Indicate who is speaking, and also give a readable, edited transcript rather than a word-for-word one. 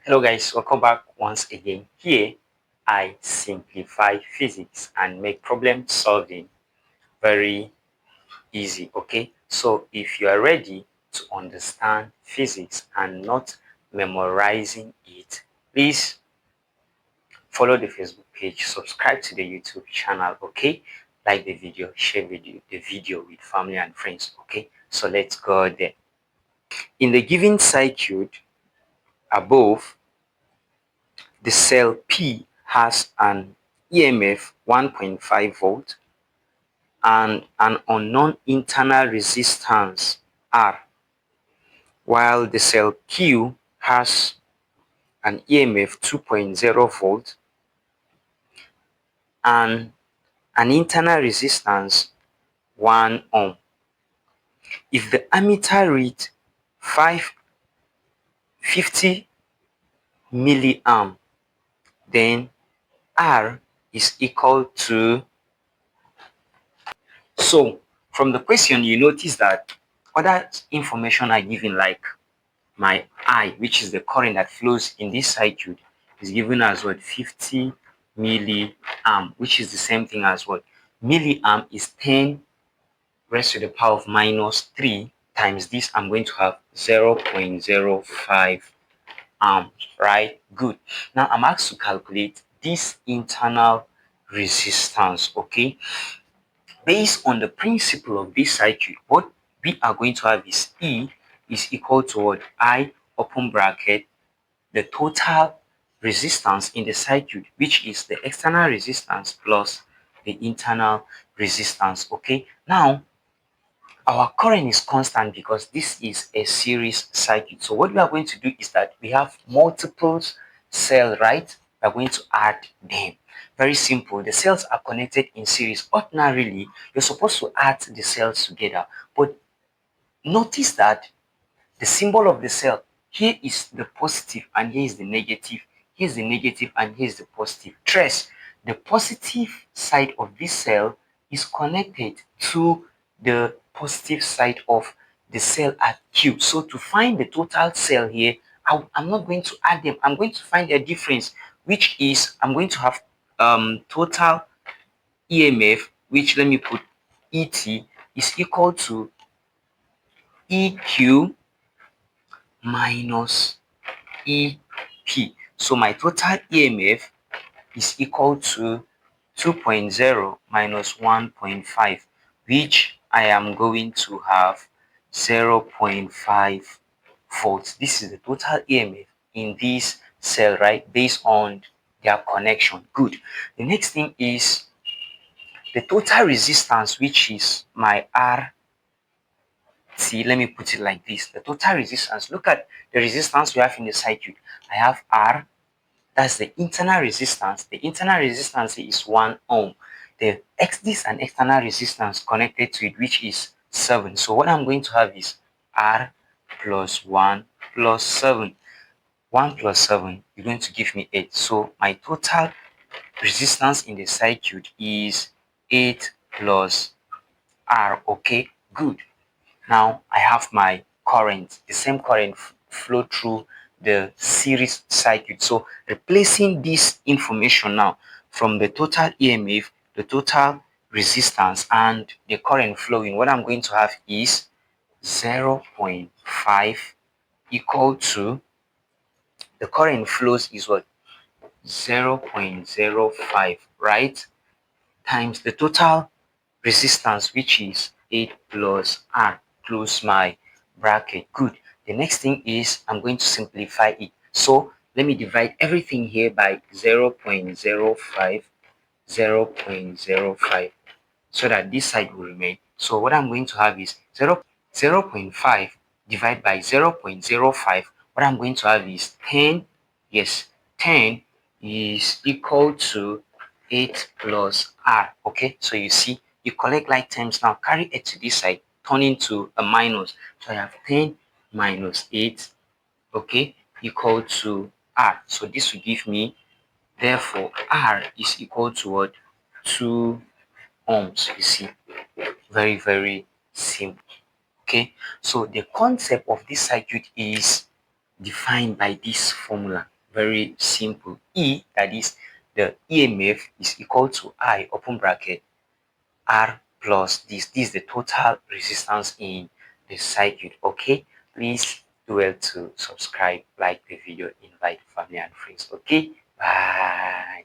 Speaker 1: Hello guys, welcome back once again. Here I simplify physics and make problem solving very easy. Okay, so if you are ready to understand physics and not memorizing it, please follow the Facebook page, subscribe to the YouTube channel. Okay, like the video, share the video with family and friends. Okay, so let's go there. In the given circuit above, the cell P has an EMF 1.5 volt and an unknown internal resistance R, while the cell Q has an EMF 2.0 volt and an internal resistance 1 ohm. If the ammeter reads 550 milliamp, then R is equal to. So from the question, you notice that other information are given, like my I, which is the current that flows in this circuit, is given as what? 50 milliamp, which is the same thing as what? Milliamp is 10 raised to the power of minus 3 times this. I'm going to have 0.05 amps, right? Good. Now I'm asked to calculate this internal resistance, okay? Based on the principle of this circuit, what we are going to have is E is equal to what? I open bracket, the total resistance in the circuit, which is the external resistance plus the internal resistance. Okay, now our current is constant because this is a series circuit. So what we are going to do is that we have multiple cells, right? We are going to add them. Very simple. The cells are connected in series. Ordinarily, you're supposed to add the cells together, but notice that the symbol of the cell here is the positive and here is the negative. Here's the negative and here's the positive. Trace the positive side of this cell is connected to the positive side of the cell at Q. So to find the total cell here, I'm not going to add them. I'm going to find their difference, which is I'm going to have total EMF, which let me put ET is equal to EQ minus EP. So my total EMF is equal to 2.0 minus 1.5, which I am going to have 0.5 volts. This is the total EMF in this cell, right? Based on their connection. Good. The next thing is the total resistance, which is my R. See, let me put it like this. The total resistance. Look at the resistance we have in the circuit. I have R. That's the internal resistance. The internal resistance is 1 ohm. This and external resistance connected to it, which is 7. So what I'm going to have is R plus 1 plus 7. 1 plus 7 is going to give me 8. So my total resistance in the circuit is 8 plus R. Okay, good. Now I have my current, the same current flow through the series circuit. So replacing this information now from the total EMF, the total resistance, and the current flowing, what I'm going to have is 0.5 equal to the current flows is what? 0.05, right? Times the total resistance, which is 8 plus R, close my bracket. Good. The next thing is I'm going to simplify it. So let me divide everything here by 0.05, 0.05, so that this side will remain. So what I'm going to have is 0.5 divided by 0.05. What I'm going to have is 10. Yes, 10 is equal to 8 plus R. Okay, so you see, you collect like terms now, carry it to this side, turn into a minus. So I have 10 minus 8, okay, equal to R. So this will give me, therefore, R is equal to what? 2 ohms. You see, very, very simple. Okay, so the concept of this circuit is defined by this formula. Very simple. E, that is the EMF, is equal to I open bracket R plus this. This is the total resistance in the circuit. Okay, please do well to subscribe, like the video, invite family and friends. Okay, bye.